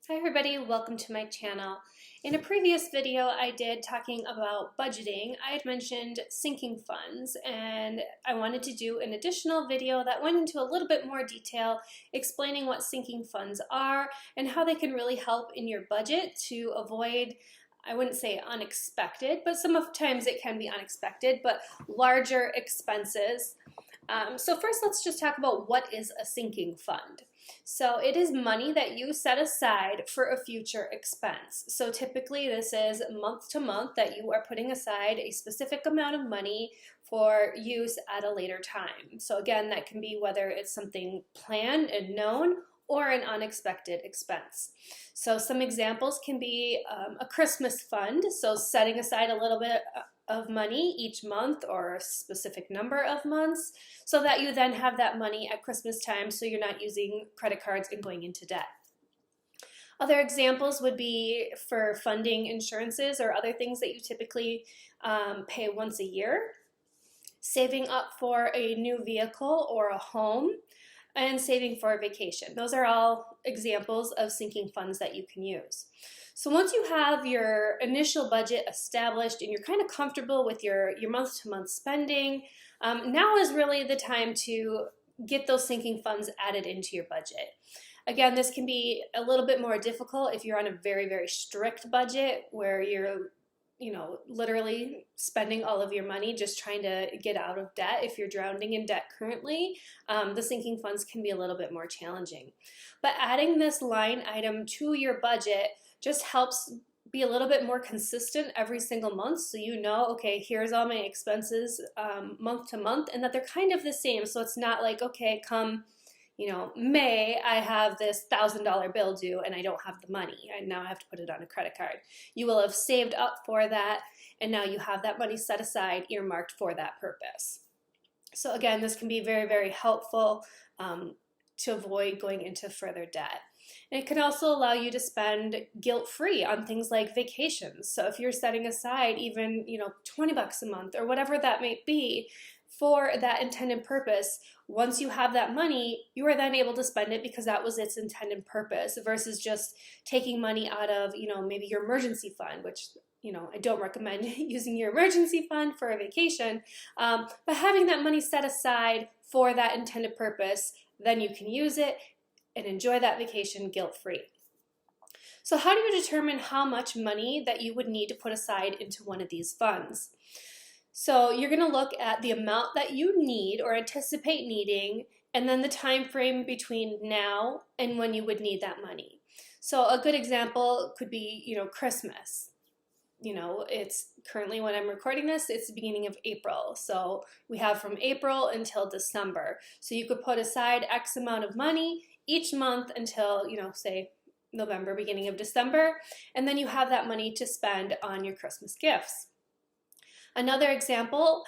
Hi everybody, welcome to my channel. In a previous video I did talking about budgeting, I had mentioned sinking funds, and I wanted to do an additional video that went into a little bit more detail explaining what sinking funds are and how they can really help in your budget to avoid, I wouldn't say unexpected, but sometimes it can be unexpected, but larger expenses. So first let's just talk about what is a sinking fund. So it is money that you set aside for a future expense. So typically this is month to month that you are putting aside a specific amount of money for use at a later time. So again, that can be whether it's something planned and known or an unexpected expense. So some examples can be a Christmas fund, so setting aside a little bit of money each month or a specific number of months so that you then have that money at Christmas time so you're not using credit cards and going into debt. Other examples would be for funding insurances or other things that you typically pay once a year, saving up for a new vehicle or a home, and saving for a vacation. Those are all examples of sinking funds that you can use. So once you have your initial budget established and you're kind of comfortable with your month-to-month spending, now is really the time to get those sinking funds added into your budget. Again, this can be a little bit more difficult if you're on a very, very strict budget where you're literally spending all of your money just trying to get out of debt. If you're drowning in debt currently, the sinking funds can be a little bit more challenging. But adding this line item to your budget just helps be a little bit more consistent every single month, so you know, okay, here's all my expenses month to month, and that they're kind of the same. So it's not like, okay, come May, I have this $1,000 bill due and I don't have the money. And now I have to put it on a credit card. You will have saved up for that, and now you have that money set aside, earmarked for that purpose. So again, this can be very, very helpful to avoid going into further debt. And it can also allow you to spend guilt-free on things like vacations. So if you're setting aside even, $20 a month or whatever that may be, for that intended purpose, once you have that money, you are then able to spend it because that was its intended purpose, versus just taking money out of, maybe your emergency fund, which, I don't recommend using your emergency fund for a vacation, but having that money set aside for that intended purpose, then you can use it and enjoy that vacation guilt-free. So how do you determine how much money that you would need to put aside into one of these funds? So you're going to look at the amount that you need or anticipate needing, and then the time frame between now and when you would need that money. So a good example could be, Christmas. It's currently, when I'm recording this, it's the beginning of April. So we have from April until December. So you could put aside X amount of money each month until, say November, beginning of December, and then you have that money to spend on your Christmas gifts. Another example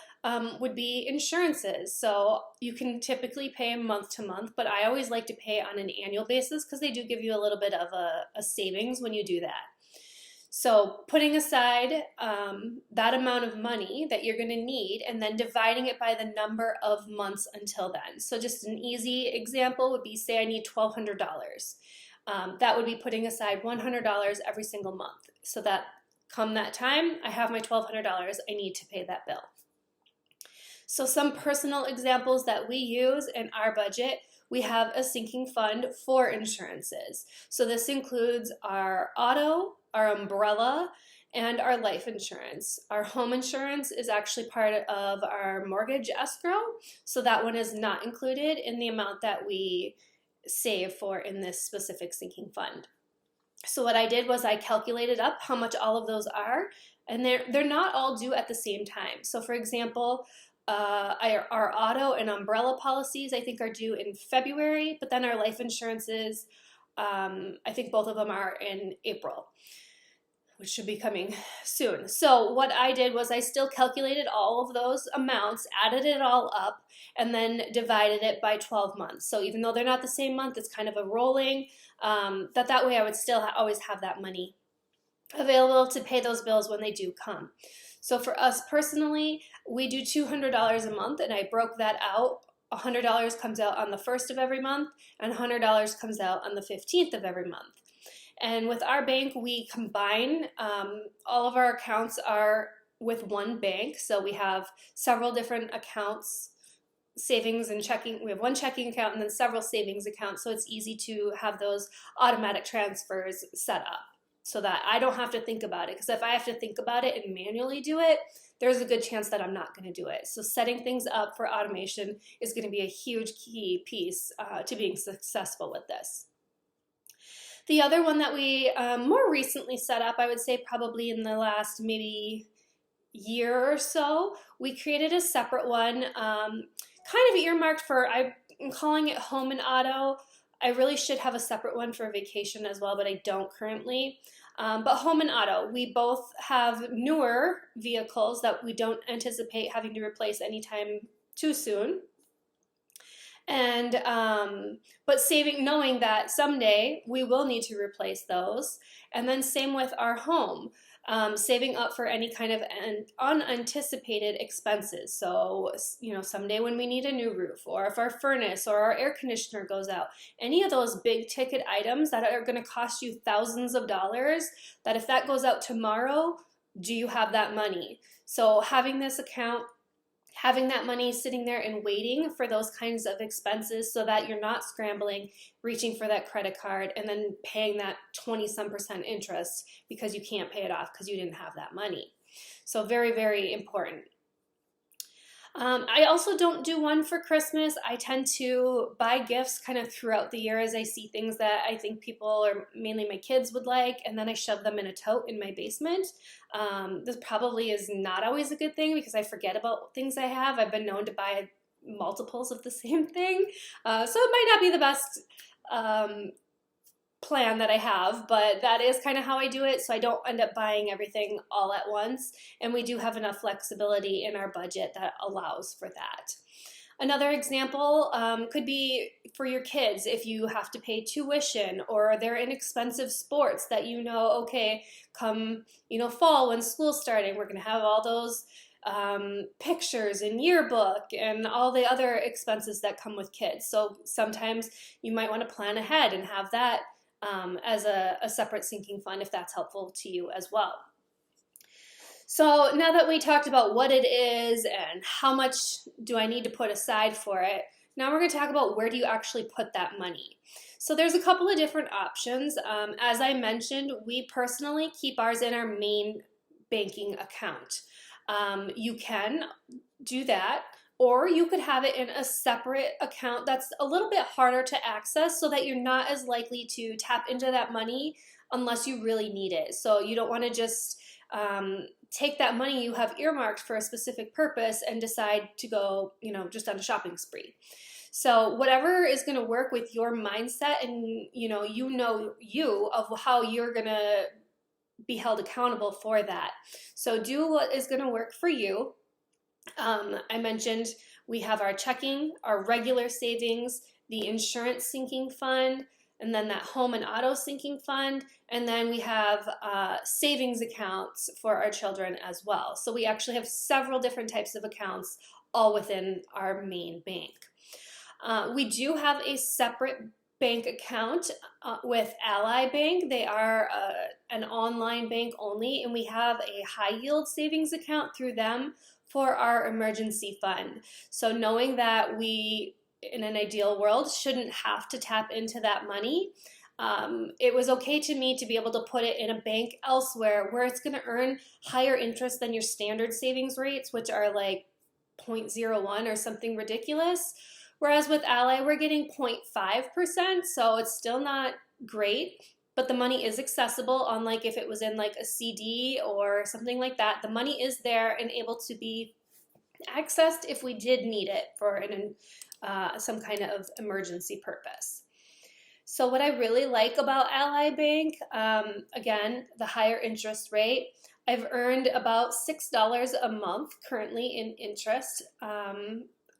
would be insurances. So you can typically pay month to month, but I always like to pay on an annual basis because they do give you a little bit of a savings when you do that. So putting aside that amount of money that you're going to need and then dividing it by the number of months until then. So just an easy example would be, say I need $1,200. That would be putting aside $100 every single month, so that come that time, I have my $1,200, I need to pay that bill. So some personal examples that we use in our budget, we have a sinking fund for insurances. So this includes our auto, our umbrella, and our life insurance. Our home insurance is actually part of our mortgage escrow, so that one is not included in the amount that we save for in this specific sinking fund. So what I did was I calculated up how much all of those are, and they're not all due at the same time. So for example, our auto and umbrella policies I think are due in February, but then our life insurances, I think both of them are in April, which should be coming soon. So what I did was I still calculated all of those amounts, added it all up, and then divided it by 12 months. So even though they're not the same month, it's kind of a rolling, that way I would still always have that money available to pay those bills when they do come. So for us personally, we do $200 a month, and I broke that out. $100 comes out on the 1st of every month, and $100 comes out on the 15th of every month. And with our bank, we combine all of our accounts are with one bank. So we have several different accounts, savings and checking. We have one checking account and then several savings accounts. So it's easy to have those automatic transfers set up so that I don't have to think about it. Because if I have to think about it and manually do it, there's a good chance that I'm not going to do it. So setting things up for automation is going to be a huge key piece to being successful with this. The other one that we more recently set up, I would say probably in the last maybe year or so, we created a separate one, kind of earmarked for, I'm calling it home and auto. I really should have a separate one for vacation as well, but I don't currently. But home and auto, we both have newer vehicles that we don't anticipate having to replace anytime too soon. And but knowing that someday we will need to replace those. And then same with our home, saving up for any kind of unanticipated expenses. So, someday when we need a new roof, or if our furnace or our air conditioner goes out, any of those big ticket items that are going to cost you thousands of dollars, that if that goes out tomorrow, do you have that money? So having this account, having that money sitting there and waiting for those kinds of expenses so that you're not scrambling, reaching for that credit card, and then paying that 20-some% interest because you can't pay it off because you didn't have that money. So very, very important. I also don't do one for Christmas. I tend to buy gifts kind of throughout the year as I see things that I think people, or mainly my kids, would like, and then I shove them in a tote in my basement. This probably is not always a good thing because I forget about things I have. I've been known to buy multiples of the same thing. So it might not be the best plan that I have, but that is kind of how I do it, so I don't end up buying everything all at once, and we do have enough flexibility in our budget that allows for that. Another example could be for your kids if you have to pay tuition, or they're in expensive sports that okay, come fall when school's starting, we're going to have all those pictures and yearbook and all the other expenses that come with kids. So sometimes you might want to plan ahead and have that as a separate sinking fund if that's helpful to you as well. So now that we talked about what it is and how much do I need to put aside for it, now we're going to talk about where do you actually put that money. So there's a couple of different options. As I mentioned, we personally keep ours in our main banking account. You can do that, or you could have it in a separate account that's a little bit harder to access so that you're not as likely to tap into that money unless you really need it. So you don't want to just take that money you have earmarked for a specific purpose and decide to go, just on a shopping spree. So whatever is going to work with your mindset and, you of how you're going to be held accountable for that. So do what is going to work for you. I mentioned we have our checking, our regular savings, the insurance sinking fund, and then that home and auto sinking fund, and then we have savings accounts for our children as well. So we actually have several different types of accounts all within our main bank. We do have a separate bank account with Ally Bank. They are an online bank only, and we have a high yield savings account through them for our emergency fund. So knowing that we, in an ideal world, shouldn't have to tap into that money, it was okay to me to be able to put it in a bank elsewhere where it's going to earn higher interest than your standard savings rates, which are like 0.01 or something ridiculous. Whereas with Ally, we're getting 0.5%, so it's still not great, but the money is accessible, unlike if it was in like a CD or something like that. The money is there and able to be accessed if we did need it for some kind of emergency purpose. So what I really like about Ally Bank, again, the higher interest rate. I've earned about $6 a month currently in interest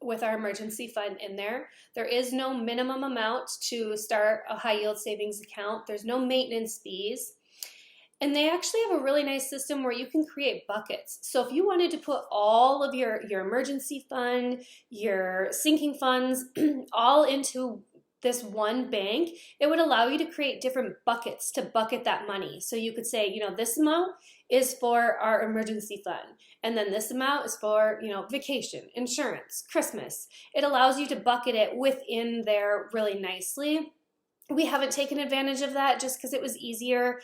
with our emergency fund in there. There is no minimum amount to start a high yield savings account. There's no maintenance fees. And they actually have a really nice system where you can create buckets. So if you wanted to put all of your emergency fund, your sinking funds, all into this one bank, it would allow you to create different buckets to bucket that money. So you could say, you know, this amount is for our emergency fund, and then this amount is for, you know, vacation, insurance, Christmas. It allows you to bucket it within there really nicely. We haven't taken advantage of that just because it was easier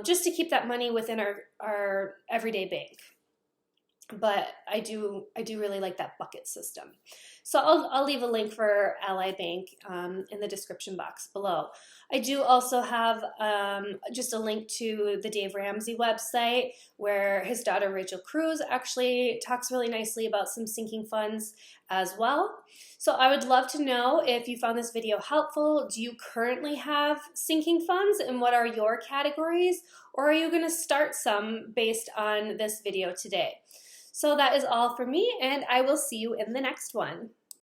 just to keep that money within our everyday bank. But I do really like that bucket system. So I'll leave a link for Ally Bank in the description box below. I do also have just a link to the Dave Ramsey website where his daughter Rachel Cruz actually talks really nicely about some sinking funds as well. So I would love to know if you found this video helpful. Do you currently have sinking funds, and what are your categories? Or are you going to start some based on this video today? So that is all for me, and I will see you in the next one.